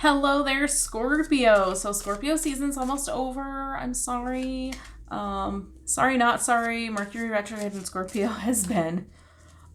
Hello there, Scorpio. So Scorpio season's almost over. I'm sorry. Sorry, not sorry. Mercury retrograde in Scorpio has been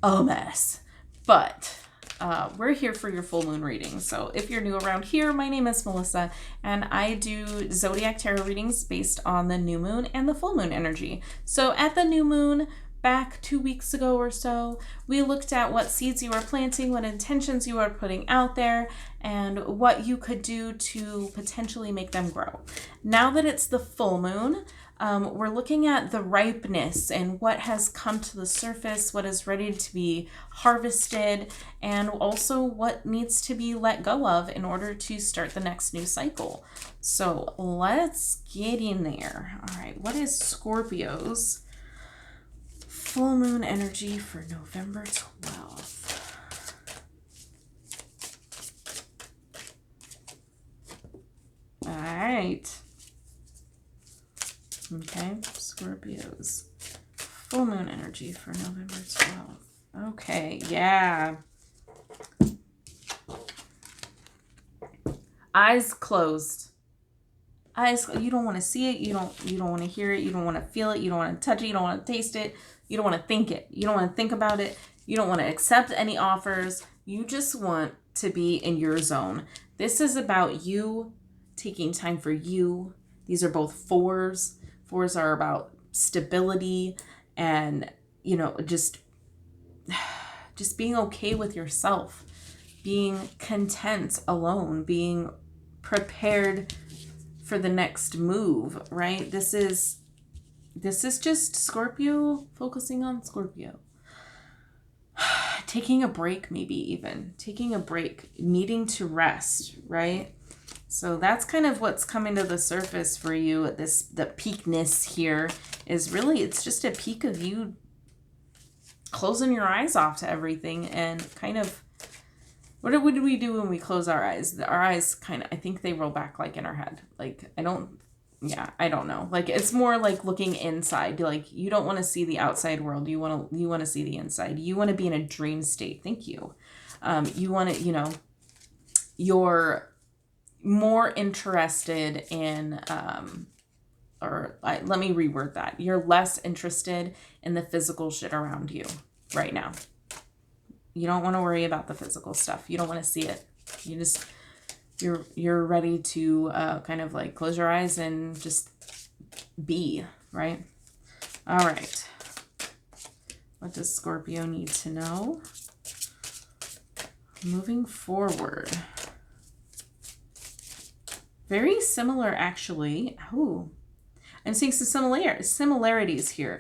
a mess. But we're here for your full moon reading. So if you're new around here, my name is Melissa, and I do zodiac tarot readings based on the new moon and the full moon energy. So at the new moon, back 2 weeks ago or so, we looked at what seeds you were planting, what intentions you were putting out there, and what you could do to potentially make them grow. Now that it's the full moon, we're looking at the ripeness and what has come to the surface, what is ready to be harvested, and also what needs to be let go of in order to start the next new cycle. So let's get in there. All right, what is Scorpio's full moon energy for November 12th? All right. Okay, Scorpio's full moon energy for November 12th. Okay, yeah. Eyes closed. You don't want to see it, you don't want to hear it, you don't want to feel it, you don't want to touch it, you don't want to taste it, you don't want to think it, you don't want to think about it, you don't want to accept any offers, you just want to be in your zone. This is about you taking time for you. These are both fours. Fours are about stability and, just being okay with yourself, being content alone, being prepared for the next move, right? This is just Scorpio focusing on Scorpio. Taking a break, maybe even. Taking a break, needing to rest, right? So that's kind of what's coming to the surface for you at the peakness here is really, it's just a peak of you closing your eyes off to everything and kind of, what do we do when we close our eyes? Our eyes kind of, I think they roll back like in our head. Like, I don't know. Like, it's more like looking inside. Like, you don't want to see the outside world. You want to see the inside. You want to be in a dream state. Thank you. You want to, you're more interested in, let me reword that. You're less interested in the physical shit around you right now. You don't want to worry about the physical stuff. You don't want to see it. You're ready to kind of like close your eyes and just be, right? All right. What does Scorpio need to know? Moving forward. Very similar, actually. Oh, I'm seeing some similarities here.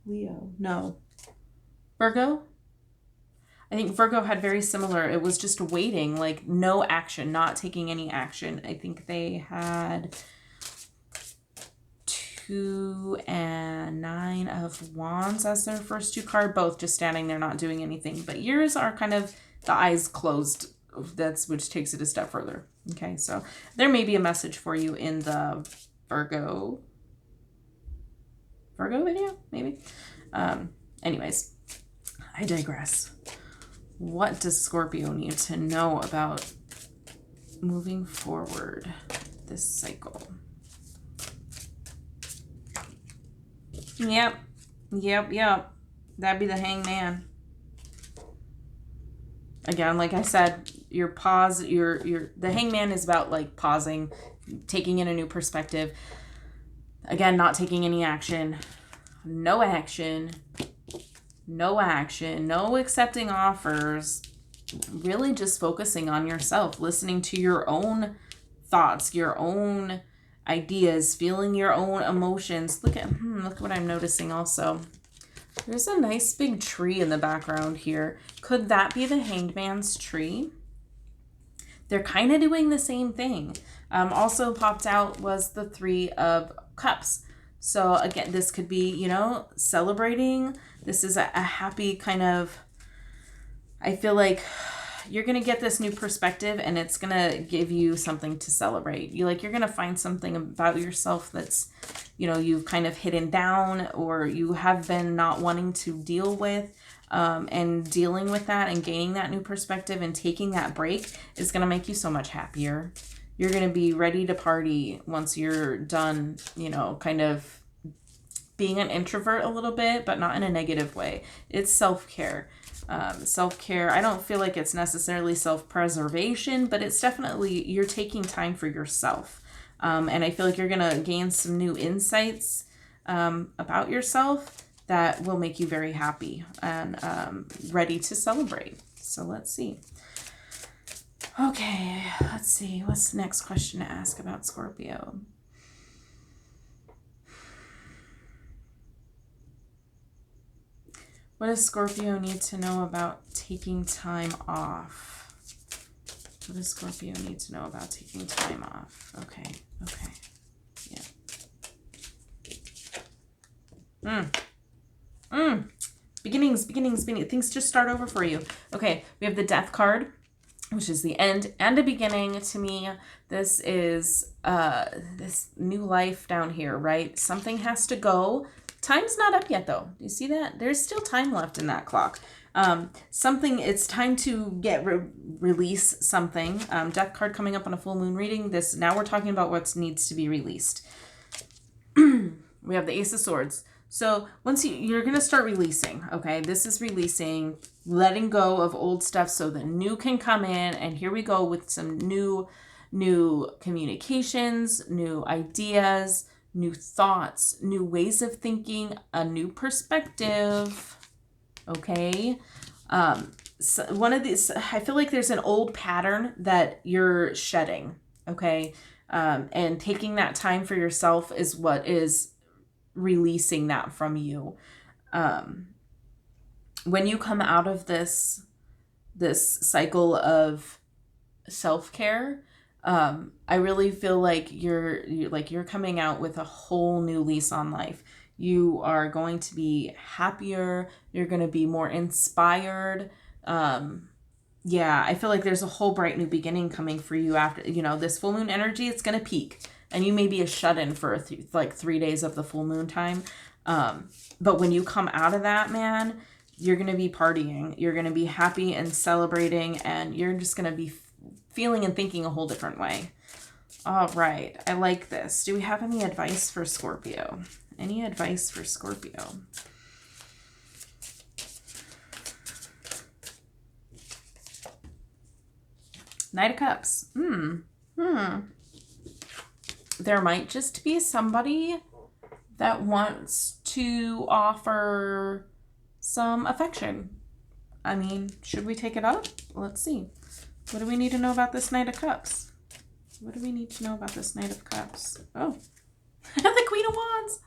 Leo, no. Virgo? I think Virgo had very similar. It was just waiting, like no action, not taking any action. I think they had 2 and 9 of Wands as their first 2 card, both just standing there not doing anything. But yours are kind of the eyes closed. Which takes it a step further. Okay, so there may be a message for you in the Virgo video, maybe. Anyways, I digress. What does Scorpio need to know about moving forward this cycle? Yep. That'd be the Hangman. Again, like I said, the Hangman is about like pausing, taking in a new perspective. Again, not taking any action. No action. No accepting offers. Really just focusing on yourself, listening to your own thoughts, your own ideas, feeling your own emotions. Look what I'm noticing also. There's a nice big tree in the background here. Could that be the Hanged Man's tree? They're kind of doing the same thing. Also popped out was the 3 of Cups. So again, this could be, celebrating. This is a happy kind of, I feel like you're going to get this new perspective and it's going to give you something to celebrate. You're going to find something about yourself that's, you've kind of hidden down or you have been not wanting to deal with. And dealing with that and gaining that new perspective and taking that break is going to make you so much happier. You're going to be ready to party once you're done, you know, kind of being an introvert a little bit, but not in a negative way. It's self-care. Self-care, I don't feel like it's necessarily self-preservation, but it's definitely, you're taking time for yourself. And I feel like you're going to gain some new insights about yourself that will make you very happy and ready to celebrate. So let's see. Okay, let's see. What's the next question to ask about Scorpio? What does Scorpio need to know about taking time off? What does Scorpio need to know about taking time off? Okay, yeah. Beginnings. Things just start over for you. Okay, we have the Death card, which is the end and a beginning. To me, this is this new life down here, right? Something has to go. Time's not up yet, though. Do you see that? There's still time left in that clock. It's time to release something. Death card coming up on a full moon reading. Now we're talking about what needs to be released. We have the Ace of Swords. So once you're going to start releasing, okay? This is releasing, letting go of old stuff so the new can come in. And here we go with some new communications, new ideas, new thoughts, new ways of thinking, a new perspective. Okay. So one of these, I feel like there's an old pattern that you're shedding. Okay. And taking that time for yourself is what is releasing that from you. When you come out of this cycle of self-care, I really feel like you're coming out with a whole new lease on life. You are going to be happier. You're going to be more inspired. Yeah, I feel like there's a whole bright new beginning coming for you after, this full moon energy. It's going to peak, and you may be a shut-in for 3 days of the full moon time. But when you come out of that, man, you're going to be partying. You're going to be happy and celebrating, and you're just going to be feeling and thinking a whole different way. All right. I like this. Do we have any advice for Scorpio? Any advice for Scorpio? Knight of Cups. There might just be somebody that wants to offer some affection. I mean, should we take it up? Let's see. What do we need to know about this Knight of Cups? What do we need to know about this Knight of Cups? Oh, the Queen of Wands.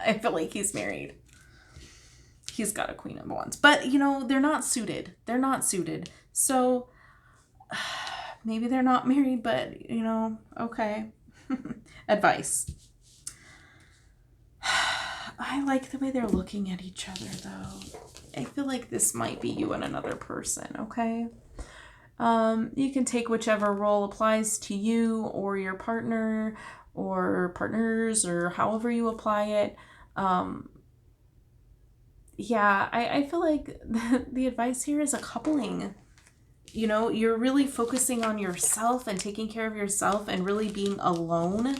I feel like he's married. He's got a Queen of Wands. But, they're not suited. They're not suited. So, maybe they're not married, but, okay. Advice. I like the way they're looking at each other, though. I feel like this might be you and another person, okay? You can take whichever role applies to you or your partner or partners or however you apply it. Yeah, I feel like the advice here is a coupling. You're really focusing on yourself and taking care of yourself and really being alone.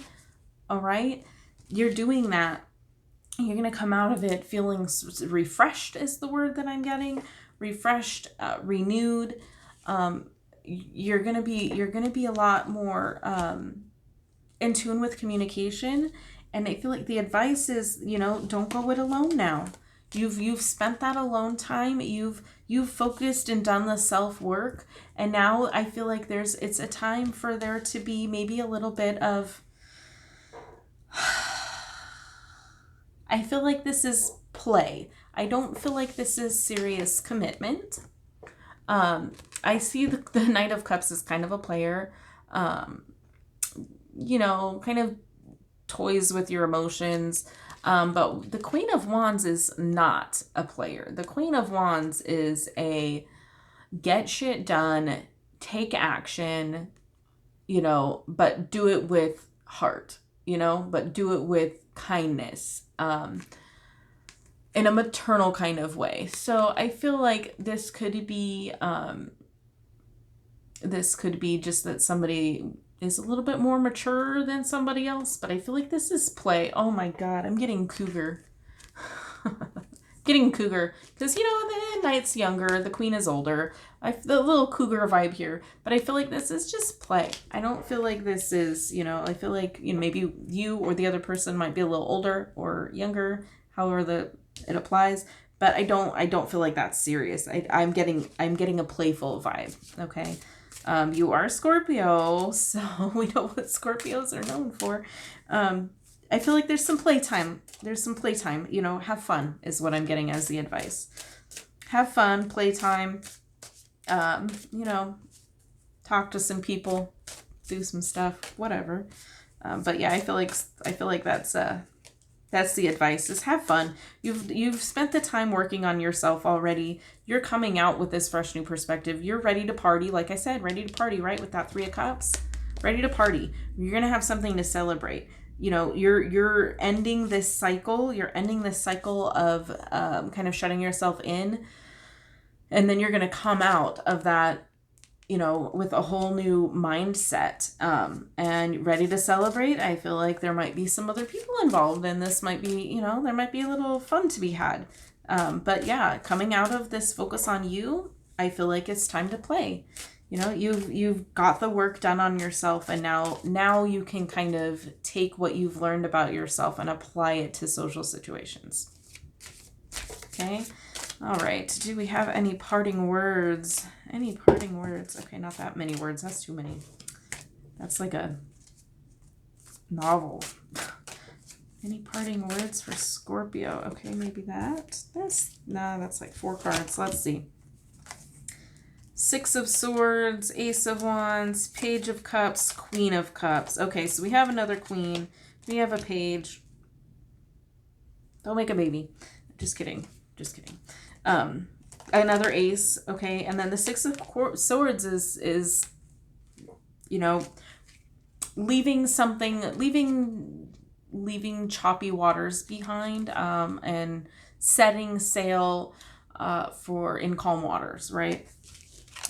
All right? You're doing that. You're going to come out of it feeling refreshed is the word that I'm getting. Refreshed, renewed. You're going to be a lot more in tune with communication. And I feel like the advice is, don't go it alone now. You've spent that alone time. You've focused and done the self-work. And now I feel like it's a time for there to be maybe a little bit of, I feel like this is play. I don't feel like this is serious commitment. I see the Knight of Cups as kind of a player, kind of toys with your emotions. But the Queen of Wands is not a player. The Queen of Wands is a get shit done, take action, but do it with heart, but do it with kindness. in a maternal kind of way. So I feel like this could be just that somebody is a little bit more mature than somebody else, but I feel like this is play. Oh my God, I'm getting cougar. Getting cougar, because the knight's younger, the queen is older. The little cougar vibe here, but I feel like this is just play. I don't feel like this is, I feel like maybe you or the other person might be a little older or younger, however it applies. But I don't feel like that's serious. I'm getting a playful vibe. Okay, you are Scorpio, so we know what Scorpios are known for. I feel like there's some playtime. Have fun is what I'm getting as the advice. Have fun, playtime. Talk to some people, do some stuff, whatever. But yeah, I feel like that's the advice, is have fun. You've spent the time working on yourself already. You're coming out with this fresh new perspective. You're ready to party, like I said, ready to party, right? With that 3 of Cups, ready to party. You're gonna have something to celebrate. You're ending this cycle. You're ending this cycle of kind of shutting yourself in, and then you're gonna come out of that, with a whole new mindset, and ready to celebrate. I feel like there might be some other people involved, and this might be, there might be a little fun to be had. But yeah, coming out of this focus on you, I feel like it's time to play. You've got the work done on yourself, and now you can kind of take what you've learned about yourself and apply it to social situations. Okay. All right. Do we have any parting words? Any parting words? Okay, not that many words. That's too many. That's like a novel. Any parting words for Scorpio? Okay, maybe that. That's like 4 cards. Let's see. 6 of Swords, Ace of Wands, Page of Cups, Queen of Cups. Okay, so we have another queen. We have a page. Don't make a baby. Just kidding. Another ace. Okay, and then the 6 of Swords is leaving choppy waters behind, and setting sail in calm waters, right?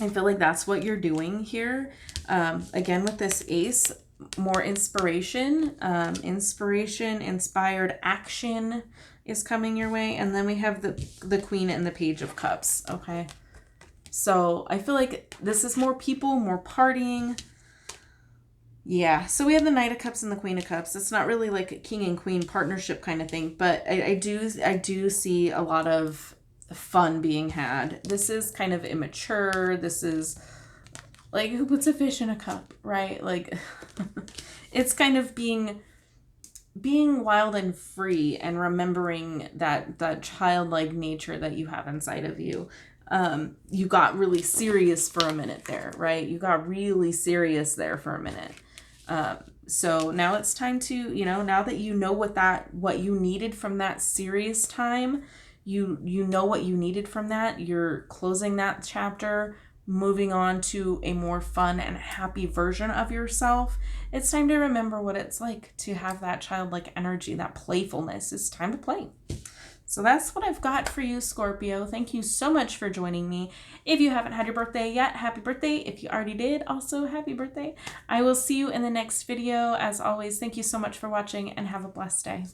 I feel like that's what you're doing here. Again, with this ace, more inspiration, inspired action is coming your way. And then we have the queen and the page of cups. Okay. So I feel like this is more people, more partying. Yeah. So we have the Knight of Cups and the Queen of Cups. It's not really like a king and queen partnership kind of thing, but I do see a lot of fun being had. This is kind of immature. This is like, who puts a fish in a cup, right? Like it's kind of being wild and free, and remembering that childlike nature that you have inside of you. You got really serious for a minute there, right? You got really serious there for a minute. So now it's time to, now that you know what you needed from that serious time, you know what you needed from that, you're closing that chapter, moving on to a more fun and happy version of yourself. It's time to remember what it's like to have that childlike energy, that playfulness. It's time to play. So that's what I've got for you, Scorpio. Thank you so much for joining me. If you haven't had your birthday yet, happy birthday. If you already did, also happy birthday. I will see you in the next video. As always, thank you so much for watching, and have a blessed day.